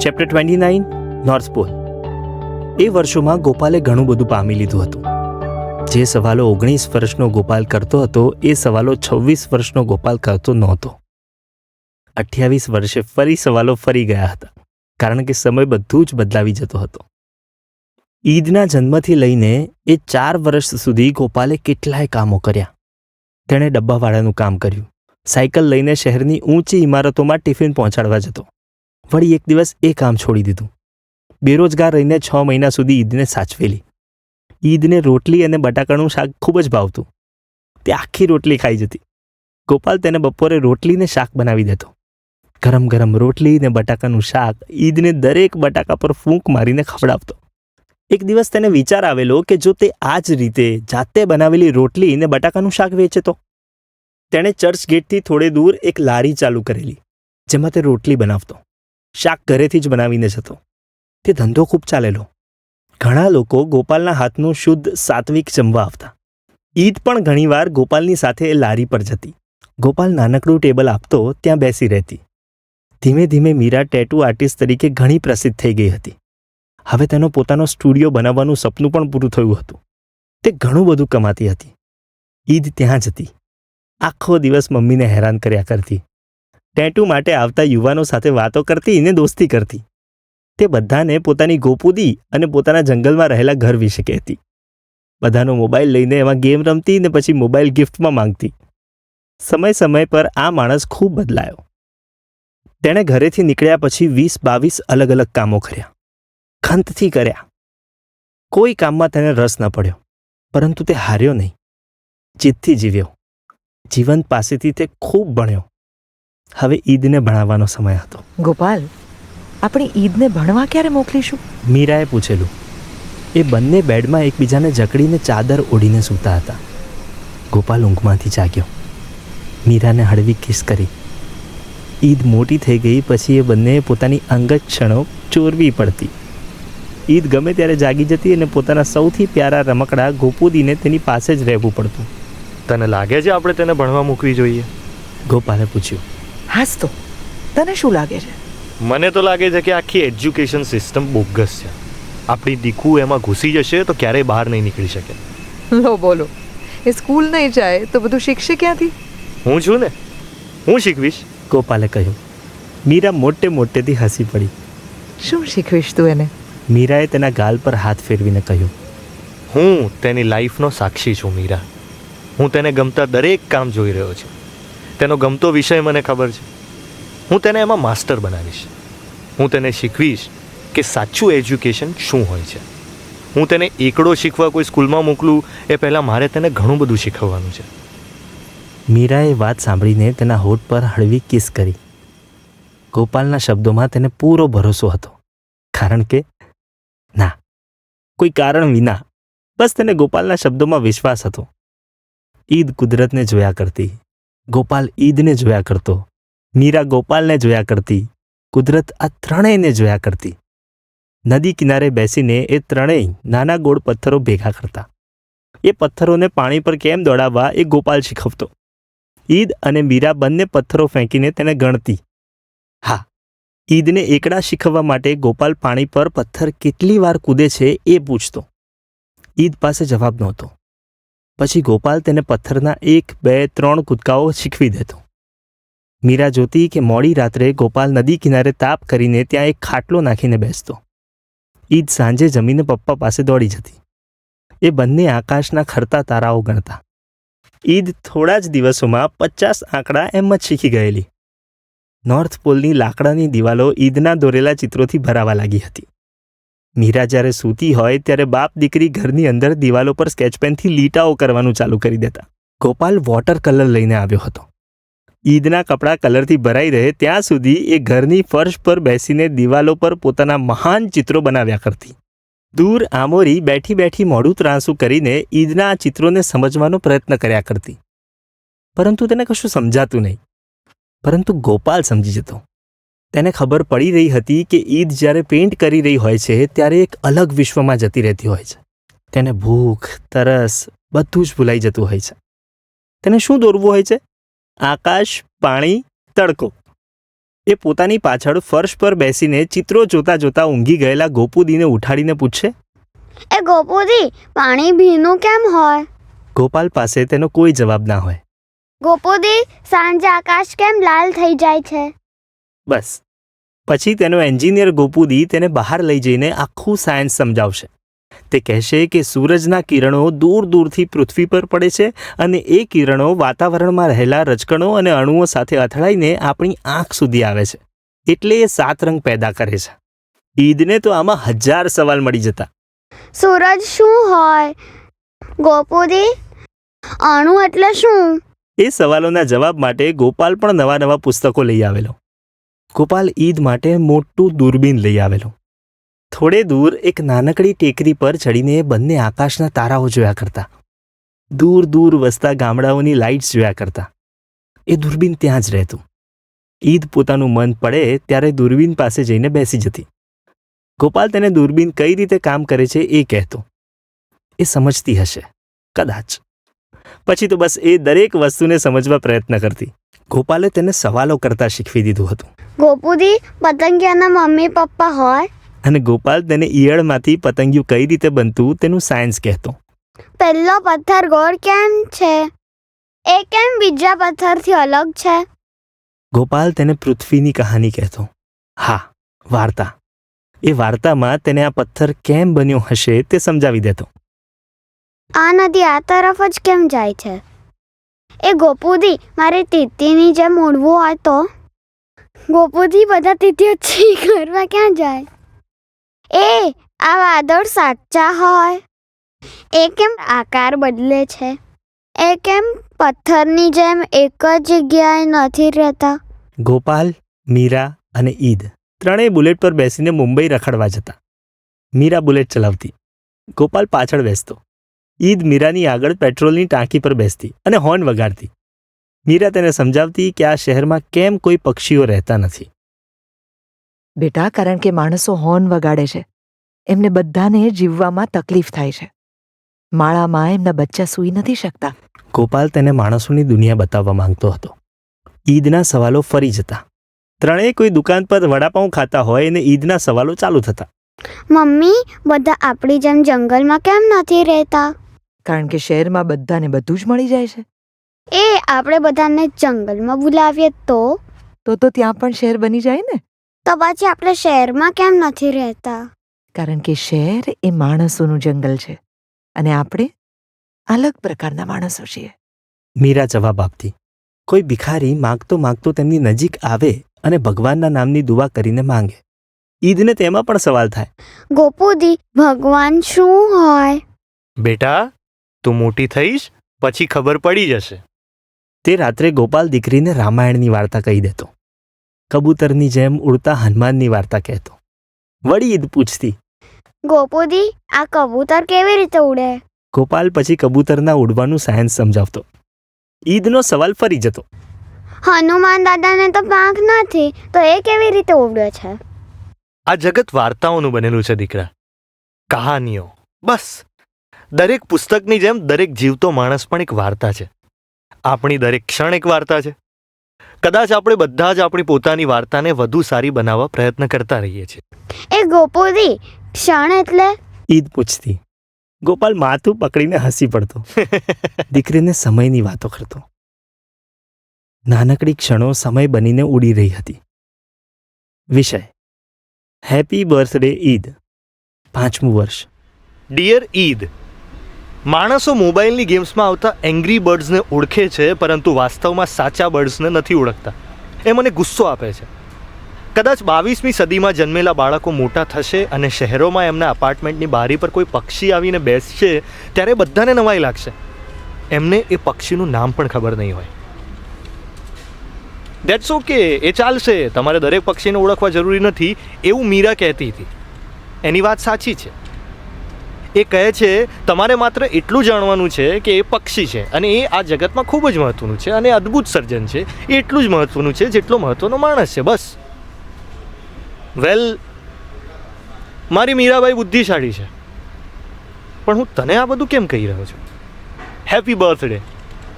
Chapter 29 north pole. એ વર્ષોમાં ગોપાલે ઘણું બધું પામી લીધું હતું. જે સવાલો 19 વર્ષનો ગોપાલ કરતો હતો એ સવાલો 26 વર્ષનો ગોપાલ કરતો નહોતો. 28 વર્ષે ફરી સવાલો ફરી ગયા હતા, કારણ કે સમય બધું જ બદલાવી જતો હતો. ઈદના જન્મથી લઈને એ 4 વર્ષ સુધી ગોપાલે કેટલાય કામો કર્યા. તેણે ડબ્બાવાળાનું કામ કર્યું, સાયકલ લઈને શહેરની ઊંચી ઇમારતોમાં ટિફિન પહોંચાડવા જતો. વળી એક દિવસ એ કામ છોડી દીધું. બેરોજગાર રહીને 6 મહિના સુધી ઈદને સાચવેલી. ઈદને રોટલી અને બટાકાનું શાક ખૂબ જ ભાવતું. તે આખી રોટલી ખાઈ જતી. ગોપાલ તેને બપોરે રોટલીને શાક બનાવી દેતો. ગરમ ગરમ રોટલી ને બટાકાનું શાક ઈદને દરેક બટાકા પર ફૂંક મારીને ખવડાવતો. એક દિવસ તેને વિચાર આવેલો કે જો તે આ જ રીતે જાતે બનાવેલી રોટલી ને બટાકાનું શાક વેચે તો. તેણે ચર્ચ ગેટથી થોડે દૂર એક લારી ચાલુ કરેલી, જેમાં તે રોટલી બનાવતો, શાક ઘરેથી જ બનાવીને જતો. તે ધંધો ખૂબ ચાલેલો. ઘણા લોકો ગોપાલના હાથનું શુદ્ધ સાત્વિક જમવા આવતા. ઈદ પણ ઘણીવાર ગોપાલની સાથે એ લારી પર જતી. ગોપાલ નાનકડું ટેબલ આપતો, ત્યાં બેસી રહેતી. ધીમે ધીમે મીરા ટેટુ આર્ટિસ્ટ તરીકે ઘણી પ્રસિદ્ધ થઈ ગઈ હતી. હવે તેનો પોતાનો સ્ટુડિયો બનાવવાનું સપનું પણ પૂરું થયું હતું. તે ઘણું બધું કમાતી હતી. ઈદ ત્યાં જ હતી. આખો દિવસ મમ્મીને હેરાન કર્યા કરતી. ટેટુ માટે આવતા યુવાનો સાથે વાતો કરતી અને દોસ્તી કરતી. તે બધાને પોતાની ગોપુદી અને પોતાના જંગલમાં રહેલા ઘર વિશે કહેતી. બધાનો મોબાઈલ લઈને એમાં ગેમ રમતી ને પછી મોબાઈલ ગિફ્ટમાં માંગતી. સમય સમય પર આ માણસ ખૂબ બદલાયો. તેણે ઘરેથી નીકળ્યા પછી 20-22 અલગ અલગ કામો કર્યા. ખંતથી કર્યા. કોઈ કામમાં તેને રસ ન પડ્યો, પરંતુ તે હાર્યો નહીં. જીદથી જીવ્યો. જીવન પાસેથી તે ખૂબ ભણ્યો. હવે ઈદને ભણાવવાનો સમય હતો. ગોપાલ, આપણે ઈદને ભણવા ક્યારે મોકલીશું? મીરાએ પૂછેલું. એ બંને બેડમાં એકબીજાને જકડીને ચાદર ઓઢીને સૂતા હતા. ગોપાલ ઊંઘમાંથી જાગ્યો. મીરાને હળવી કિસ કરી. ઈદ મોટી થઈ ગઈ પછી એ બંને પોતાની અંગત ક્ષણો ચોરવી પડતી. ઈદ ગમે ત્યારે જાગી જતી અને પોતાના સૌથી પ્યારા રમકડા ગોપુદીને તેની પાસે જ રહેવું પડતું. તને લાગે છે આપણે તેને ભણવા મૂકવી જોઈએ? ગોપાલે પૂછ્યું. હાસ તો, તને શું લાગે છે? મને તો લાગે છે કે આખી એજ્યુકેશન સિસ્ટમ બોગસ છે. આપણી દીકુ એમાં ઘૂસી જશે તો ક્યારેય બહાર નહીં નીકળી શકે. લો બોલો, એ સ્કૂલ નહીં જાય તો બધું શીખશે ક્યાંથી? હું છું ને, હું શીખવીશ. ગોપાલે કહ્યું. મીરા મોટે મોટેથી હસી પડી. શું શીખવીશ તું એને? મીરાએ તેના ગાલ પર હાથ ફેરવીને કહ્યું. હું તેની લાઈફનો સાક્ષી છું મીરા. હું તેને ગમતા દરેક કામ જોઈ રહ્યો છું. તેનો ગમતો વિષય મને ખબર છે. હું તેને એમાં માસ્ટર બનાવીશ. હું તેને શીખવીશ કે સાચું એજ્યુકેશન શું હોય છે. હું તેને એકડો શીખવા કોઈ સ્કૂલમાં મોકલું એ પહેલાં મારે તેને ઘણું બધું શીખવવાનું છે. મીરાએ વાત સાંભળીને તેના હોઠ પર હળવી કિસ કરી. ગોપાલના શબ્દોમાં તેને પૂરો ભરોસો હતો, કારણ કે ના, કોઈ કારણ વિના, બસ તેને ગોપાલના શબ્દોમાં વિશ્વાસ હતો. ઈદ કુદરતને જોયા કરતી. ગોપાલ ઈદને જોયા કરતો. મીરા ગોપાલને જોયા કરતી. કુદરત આ ત્રણેયને જોયા કરતી. નદી કિનારે બેસીને એ ત્રણેય નાના ગોળ પથ્થરો ભેગા કરતા. એ પથ્થરોને પાણી પર કેમ દોડાવવા એ ગોપાલ શીખવતો. ઈદ અને મીરા બંને પથ્થરો ફેંકીને તેને ગણતી. હા, ઈદને એકડા શીખવવા માટે ગોપાલ પાણી પર પથ્થર કેટલી વાર કૂદે છે એ પૂછતો. ઈદ પાસે જવાબ નહોતો. પછી ગોપાલ તેને પથ્થરના 1, 2, 3 કૂદકાઓ શીખવી દેતો. મીરા જોતી કે મોડી રાત્રે ગોપાલ નદી કિનારે તાપ કરીને ત્યાં એક ખાટલો નાખીને બેસતો. ઈદ સાંજે જમીને પપ્પા પાસે દોડી જતી. એ બંને આકાશના ખરતા તારાઓ ગણતા. ઈદ થોડા જ દિવસોમાં 50 આંકડા એમ જ શીખી ગયેલી. નોર્થ પોલની લાકડાની દિવાલો ઈદના દોરેલા ચિત્રોથી ભરાવા લાગી હતી. મીરા જ્યારે સૂતી હોય ત્યારે બાપ દીકરી ઘરની અંદર દિવાલો પર સ્કેચપેનથી લીટાઓ કરવાનું ચાલુ કરી દેતા. ગોપાલ વોટર કલર લઈને આવ્યો હતો. ઈદના કપડાં કલરથી ભરાઈ રહે ત્યાં સુધી એ ઘરની ફર્શ પર બેસીને દિવાલો પર પોતાના મહાન ચિત્રો બનાવ્યા કરતી. દૂર આમોરી બેઠી બેઠી મોઢું ત્રાંસું કરીને ઈદના આ ચિત્રોને સમજવાનો પ્રયત્ન કર્યા કરતી. પરંતુ તેને કશું સમજાતું નહીં. પરંતુ ગોપાલ સમજી જતો. તેને ખબર પડી રહી હતી કે ઈદ જ્યારે પેઇન્ટ કરી રહી હોય છે ત્યારે એક અલગ વિશ્વમાં જતી રહેતી હોય છે. તેને ભૂખ, તરસ બધું જ ભૂલાઈ જતું હોય છે. તેને શું દોરવું હોય છે? આકાશ, પાણી, તડકો. એ પોતાની પાછળ ફર્શ પર બેસીને ચિત્રો જોતા જોતા ઊંઘી ગયેલા ગોપુદીને ઉઠાડીને પૂછશે. એ ગોપુદી, પાણી ભીનું કેમ હોય? ગોપાલ પાસે તેનો કોઈ જવાબ ના હોય. ગોપુદી, સાંજે આકાશ કેમ લાલ થઈ જાય છે? બસ પછી તેનો એન્જિનિયર ગોપુદી તેને બહાર લઈ જઈને આખું સાયન્સ સમજાવશે. તે કહેશે કે સૂરજના કિરણો દૂર દૂરથી પૃથ્વી પર પડે છે અને એ કિરણો વાતાવરણમાં રહેલા રજકણો અને અણુઓ સાથે અથડાઈને આપણી આંખ સુધી આવે છે, એટલે એ 7 રંગ પેદા કરે છે. ઈદને તો આમાં 1000 સવાલ મળી જતા. સૂરજ શું હોય? ગોપુદી, અણુ એટલે શું? એ સવાલોના જવાબ માટે ગોપાલ પણ નવા નવા પુસ્તકો લઈ આવેલો. ગોપાલ ઈદ માટે મોટું દૂરબીન લઈ આવેલો. થોડે દૂર એક નાનકડી ટેકરી પર ચડીને બંને આકાશના તારાઓ જોયા કરતા, દૂર દૂર વસતા ગામડાઓની લાઇટ્સ જોયા કરતા. એ દૂરબીન ત્યાં જ રહેતું. ઈદ પોતાનું મન પડે ત્યારે દૂરબીન પાસે જઈને બેસી જતી. ગોપાલ તેને દૂરબીન કઈ રીતે કામ કરે છે એ કહેતો. એ સમજતી હશે કદાચ. પછી તો બસ એ દરેક વસ્તુને સમજવા પ્રયત્ન કરતી. ગોપાલે તેને સવાલો કરતા શીખવી દીધું હતું. ગોપુદી, પતંગિયાના મમ્મી પપ્પા હોય? અને ગોપાલ તેને ઈયળમાંથી પતંગિયું કઈ રીતે બનતું તેનું સાયન્સ કહેતો. પહેલો પથ્થર ગોળ કેમ છે? એ કેમ બીજા પથ્થરથી અલગ છે? ગોપાલ તેને પૃથ્વીની કહાની કહેતો. હા, વાર્તા. એ વાર્તામાં તેને આ પથ્થર કેમ બન્યો હશે તે સમજાવી દેતો. આ નદી આ તરફ જ કેમ જાય છે? એ ગોપુદી, મારે તીતીની જેમ ઉડવું હોય તો? ગોપુદી, બધા તીતીઓ છી કરવા ક્યાં જાય? એ આ વાદળ સાચા હોય? એ કેમ આકાર બદલે છે? એ કેમ પથ્થરની જેમ એક જ જગ્યાએ નથી રહેતા? ગોપાલ, મીરા અને ઈદ ત્રણેય બુલેટ પર બેસીને મુંબઈ રખડવા જતા. મીરા બુલેટ ચલાવતી, ગોપાલ પાછળ બેસતો. ઈદ મીરાની આગળ પેટ્રોલની ટાંકી પર બેસતી અને હોર્ન વગાડતી. મીરા તેને સમજાવતી કે આ શહેરમાં કેમ કોઈ પક્ષીઓ રહેતા નથી. બેટા, કારણ કે માણસો હોર્ન વગાડે છે. એમને બધાને જીવવામાં તકલીફ થાય છે. માળામાં એમના બચ્ચા સૂઈ નથી શકતા. ગોપાલ તેને માણસોની દુનિયા બતાવવા માંગતો હતો. ઈદના સવાલો ફરી જતા. ત્રણેય કોઈ દુકાન પર વડાપાઉં ખાતા હોય અને ઈદના સવાલો ચાલુ થતા. મમ્મી, બધા આપણી જેમ જંગલમાં કેમ નથી રહેતા? કારણ કે શહેરમાં બધાને બધું જ મળી જાય છે. એ આપણે બધાને જંગલમાં બોલાવીએ તો ત્યાં પણ શહેર બની જાય ને. તો પછી આપણે શહેરમાં કેમ નથી રહેતા? કારણ કે શહેર એ માણસોનું જંગલ છે અને આપણે અલગ પ્રકારના માણસો છીએ. મીરા જવાબ આપતી. કોઈ ભિખારી માગતો માગતો તેમની નજીક આવે અને ભગવાનના નામની દુઆ કરીને માંગે. ઈદને તેમાં પણ સવાલ થાય. ગોપુદી, ભગવાન શું હોય? બેટા, તું મોટી થઈશ પછી ખબર પડી જશે. તે રાત્રે ગોપાલ દીકરીને રામાયણની વાર્તા કહી દેતો. કબૂતરની જેમ ઉડતા હનુમાનની વાર્તા કહેતો. વળી ઈદ પૂછતી. ગોપુદી, આ કબૂતર કેવી રીતે ઉડે? ગોપાલ પછી કબૂતરના ઉડવાનું સાયન્સ સમજાવતો. ઈદનો સવાલ ફરી જતો. હનુમાન દાદાને તો પાંખ નથી, તો એ કેવી રીતે ઉડે છે? આ જગત વાર્તાઓનું બનેલું છે દીકરા, કહાનીઓ. બસ દરેક પુસ્તકની જેમ દરેક જીવતો માણસ પણ એક વાર્તા છે. આપણી દરેક ક્ષણ એક વાર્તા છે. કદાચ આપણે બધા જ આપણી પોતાની વાર્તાને વધુ સારી બનાવવા પ્રયત્ન કરતા રહીએ છીએ. એ ગોપુદી, ક્ષણ એટલે? ઈદ પૂછતી. ગોપાલ માથું પકડીને હસી પડતો. દીકરીને સમયની વાતો કરતો. નાનકડી ક્ષણો સમય બનીને ઉડી રહી હતી. વિષય: હેપી બર્થડે ઈદ, 5મું વર્ષ. ડિયર ઈદ, માણસો મોબાઈલની ગેમ્સમાં આવતા એંગ્રી બર્ડ્સને ઓળખે છે, પરંતુ વાસ્તવમાં સાચા બર્ડ્સને નથી ઓળખતા. એ મને ગુસ્સો આપે છે. કદાચ 22મી સદીમાં જન્મેલા બાળકો મોટા થશે અને શહેરોમાં એમના અપાર્ટમેન્ટની બારી પર કોઈ પક્ષી આવીને બેસશે ત્યારે બધાને નવાઈ લાગશે. એમને એ પક્ષીનું નામ પણ ખબર નહીં હોય. ધેટ્સ ઓકે, એ ચાલશે. તમારે દરેક પક્ષીને ઓળખવા જરૂરી નથી એવું મીરા કહેતી હતી. એની વાત સાચી છે. એ કહે છે તમારે માત્ર એટલું જાણવાનું છે કે એ પક્ષી છે અને એ આ જગતમાં ખૂબ જ મહત્વનું છે અને અદ્ભુત સર્જન છે. એ એટલું જ મહત્વનું છે જેટલો મહત્વનો માણસ છે. બસ. વેલ, મારી મીરાબાઈ બુદ્ધિશાળી છે, પણ હું તને આ બધું કેમ કહી રહ્યો છું? Happy birthday.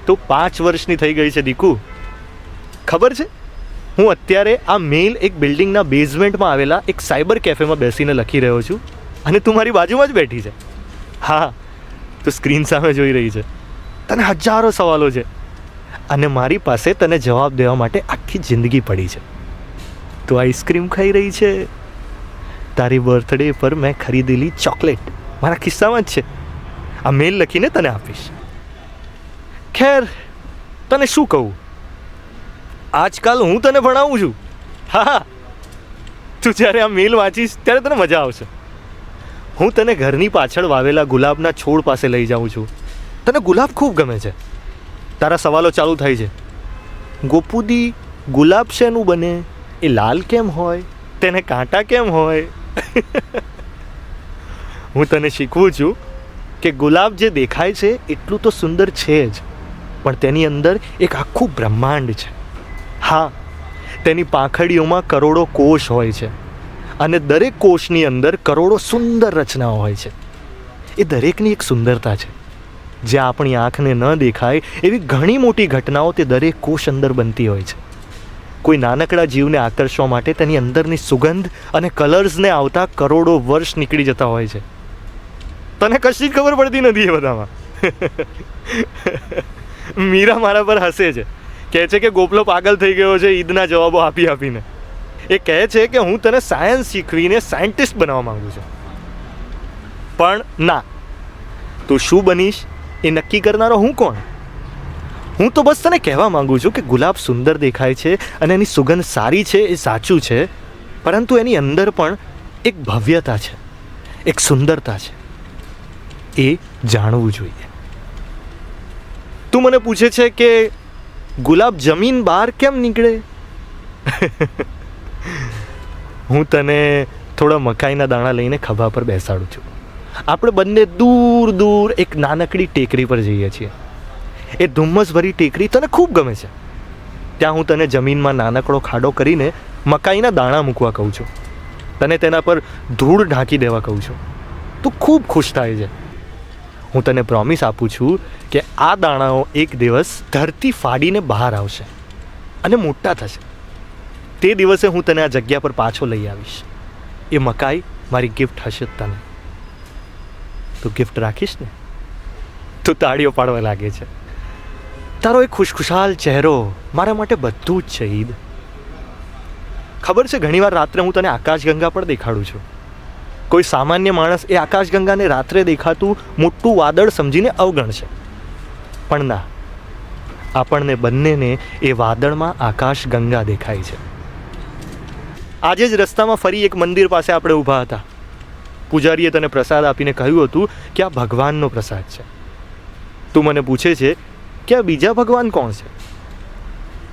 તું 5 વર્ષની થઈ ગઈ છે દીકુ. ખબર છે હું અત્યારે આ મેલ એક બિલ્ડિંગના બેઝમેન્ટમાં આવેલા એક સાયબર કેફેમાં બેસીને લખી રહ્યો છું અને તું મારી બાજુમાં જ બેઠી છે. હા, તું સ્ક્રીન સામે જોઈ રહી છે. તને હજારો સવાલો છે અને મારી પાસે તને જવાબ દેવા માટે આખી જિંદગી પડી છે. તું આઈસ્ક્રીમ ખાઈ રહી છે. તારી બર્થડે પર મેં ખરીદેલી ચોકલેટ મારા ખિસ્સામાં જ છે. આ મેલ લખીને તને આપીશ. ખેર, તને શું કહું, આજકાલ હું તને ભણાવું છું. હા, તું જ્યારે આ મેલ વાંચીશ ત્યારે તને મજા આવશે. હું તને ઘરની પાછળ વાવેલા ગુલાબના છોડ પાસે લઈ જાઉં છું. તને ગુલાબ ખૂબ ગમે છે. તારા સવાલો ચાલુ થાય છે. ગોપુદી, ગુલાબ શેનું બને? એ લાલ કેમ હોય? તેને કાંટા કેમ હોય? હું તને શીખવું છું કે ગુલાબ જે દેખાય છે એટલું તો સુંદર છે જ, પણ તેની અંદર એક આખું બ્રહ્માંડ છે. હા, તેની પાંખડીઓમાં કરોડો કોષ હોય છે અને દરેક કોષની અંદર કરોડો સુંદર રચનાઓ હોય છે. એ દરેકની એક સુંદરતા છે. જે આપણી આંખને ન દેખાય એવી ઘણી મોટી ઘટનાઓ તે દરેક કોષ અંદર બનતી હોય છે. કોઈ નાનકડા જીવને આકર્ષવા માટે તેની અંદરની સુગંધ અને કલર્સને આવતા કરોડો વર્ષ નીકળી જતા હોય છે. તને કશી જ ખબર પડતી નથી એ બધામાં. મીરા મારા પર હસે છે, કહે છે કે ગોપલો પાગલ થઈ ગયો છે ઈદના જવાબો આપી આપીને. એ કહે છે કે હું તને સાયન્સ શીખવીને સાયન્ટિસ્ટ બનાવવા માંગુ છું. પણ ના, તું શું બનીશ એ નક્કી કરનારો હું કોણ? હું તો બસ તને કહેવા માંગુ છું કે ગુલાબ સુંદર દેખાય છે અને એની સુગંધ સારી છે એ સાચું છે, પરંતુ એની અંદર પણ એક ભવ્યતા છે, એક સુંદરતા છે. એ જાણવું જોઈએ. તું મને પૂછે છે કે ગુલાબ જમીન બહાર કેમ નીકળે? હું તને થોડા મકાઈના દાણા લઈને ખભા પર બેસાડું છું. આપણે બંને દૂર દૂર એક નાનકડી ટેકરી પર જઈએ છીએ. એ ધુમ્મસભરી ટેકરી તને ખૂબ ગમે છે. ત્યાં હું તને જમીનમાં નાનકડો ખાડો કરીને મકાઈના દાણા મૂકવા કહું છું. તને તેના પર ધૂળ ઢાંકી દેવા કહું છું. તું ખૂબ ખુશ થાય છે. હું તને પ્રોમિસ આપું છું કે આ દાણાઓ એક દિવસ ધરતી ફાડીને બહાર આવશે અને મોટા થશે. તે દિવસે હું તને આ જગ્યા પર પાછો લઈ આવીશ. એ મકાઈ મારી ગિફ્ટ હશે તને. તું ગિફ્ટ રાખીશ ને? તું તાળીઓ પાડવા લાગે છે. તારો એક ખુશખુશાલ ચહેરો મારા માટે બધું જ છે. ઈદ, ખબર છે, ઘણીવાર રાત્રે હું તને આકાશગંગા પણ દેખાડું છું. કોઈ સામાન્ય માણસ એ આકાશગંગાને રાત્રે દેખાતું મોટું વાદળ સમજીને અવગણશે, પણ ના, આપણને બંનેને એ વાદળમાં આકાશગંગા દેખાય છે. આજે જ રસ્તામાં ફરી એક મંદિર પાસે આપણે ઊભા હતા. પૂજારીએ તને પ્રસાદ આપીને કહ્યું હતું કે આ ભગવાનનો પ્રસાદ છે. તું મને પૂછે છે કે આ બીજા ભગવાન કોણ છે?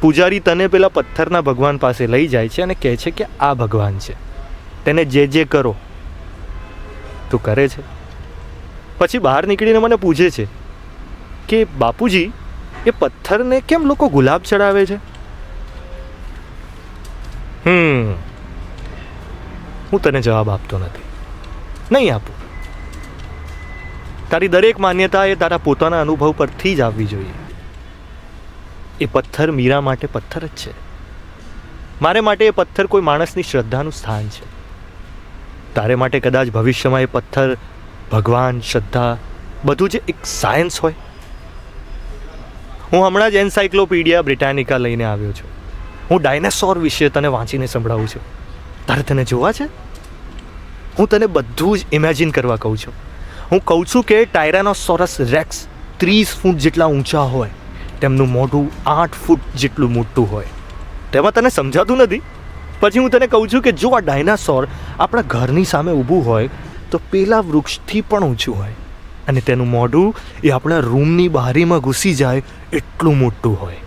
પૂજારી તને પેલા પથ્થરના ભગવાન પાસે લઈ જાય છે અને કહે છે કે આ ભગવાન છે, તેને જે જે કરો. તું કરે છે. પછી બહાર નીકળીને મને પૂછે છે કે બાપુજી, એ પથ્થરને કેમ લોકો ગુલાબ ચડાવે છે? હું તને જવાબ આપતો નથી, નહીં આપું. તારી દરેક માન્યતા એ તારા પોતાના અનુભવ પરથી જ આવવી જોઈએ. એ પથ્થર મીરા માટે પથ્થર જ છે. મારે માટે એ પથ્થર કોઈ માણસની શ્રદ્ધાનું સ્થાન છે. તારે માટે કદાચ ભવિષ્યમાં એ પથ્થર, ભગવાન, શ્રદ્ધા બધું જ એક સાયન્સ હોય. હું હમણાં જ એન્સાઇક્લોપીડિયા બ્રિટાનિકા લઈને આવ્યો છું. હું ડાયનાસોર વિશે તને વાંચીને સંભળાવું છું. તારે તને જોવા છે? હું તને બધું જ ઇમેજિન કરવા કહું છું. હું કહું છું કે ટાયરાનોસોરસ રેક્સ 30 ફૂટ જેટલા ઊંચા હોય, તેમનું મોઢું 8 ફૂટ જેટલું મોટું હોય. તેમાં તને સમજાતું નથી. પછી હું તને કહું છું કે જો આ ડાયનાસોર આપણા ઘરની સામે ઊભું હોય તો પેલા વૃક્ષથી પણ ઊંચું હોય અને તેનું મોઢું એ આપણા રૂમની બારીમાં ઘૂસી જાય એટલું મોટું હોય.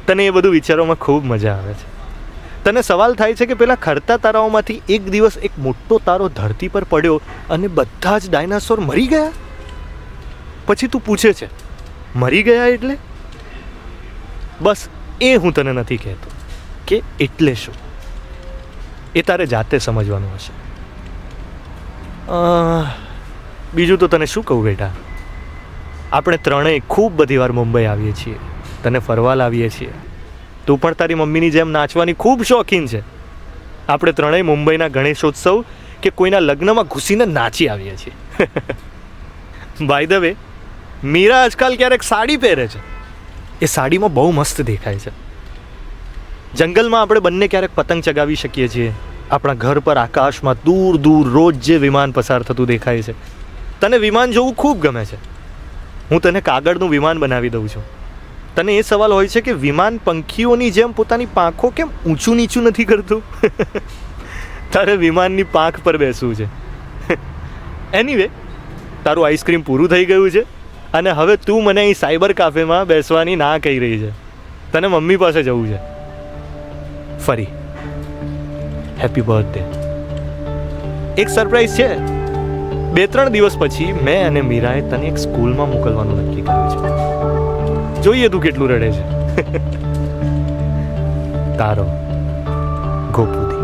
તને એ બધું વિચારોમાં ખૂબ મજા આવે છે. તને સવાલ થાય છે કે પેલા ખરતા તારાઓમાંથી એક દિવસ એક મોટો તારો ધરતી પર પડ્યો અને બધા જ ડાયનાસોર મરી ગયા. પછી તું પૂછે છે મરી ગયા એટલે? બસ એ હું તને નથી કહેતો કે એટલે શું. એ તારે જાતે સમજવાનું હશે. બીજું તો તને શું કહું બેટા, આપણે ત્રણેય ખૂબ બધી વાર મુંબઈ આવીએ છીએ, તને ફરવા લાવીએ છીએ. તું પણ તારી મમ્મીની જેમ નાચવાની ખૂબ શોખીન છે. આપણે ત્રણેય મુંબઈના ગણેશોત્સવ કે કોઈના લગ્નમાં ઘૂસીને નાચી આવીએ છીએ. બાય ધ વે, મીરા આજકાલ ક્યારેક સાડી પહેરે છે. એ સાડીમાં બહુ મસ્ત દેખાય છે. જંગલમાં આપણે બંને ક્યારેક પતંગ ચગાવી શકીએ છીએ. આપણા ઘર પર આકાશમાં દૂર દૂર રોજ જે વિમાન પસાર થતું દેખાય છે. તને વિમાન જોવું ખૂબ ગમે છે. હું તને કાગળનું વિમાન બનાવી દઉં છું. તને એ સવાલ હોય છે કે વિમાન પંખીઓની જેમ પોતાની પાંખો કેમ ઊંચું નીચું નથી કરતું? તારે વિમાનની પાંખ પર બેસવું છે. એનીવે, તારું આઈસ્ક્રીમ પૂરું થઈ ગયું છે અને હવે તું મને અહીં સાયબર કાફેમાં બેસવાની ના કહી રહી છે. તને મમ્મી પાસે જવું છે. ફરી હેપી બર્થડે. એક સરપ્રાઈઝ છે. 2-3 દિવસ પછી મેં અને મીરાએ તને એક સ્કૂલમાં મોકલવાનું નક્કી કર્યું છે. જોઈએ તું કેટલું રડે છે. તારો ગોપુદી.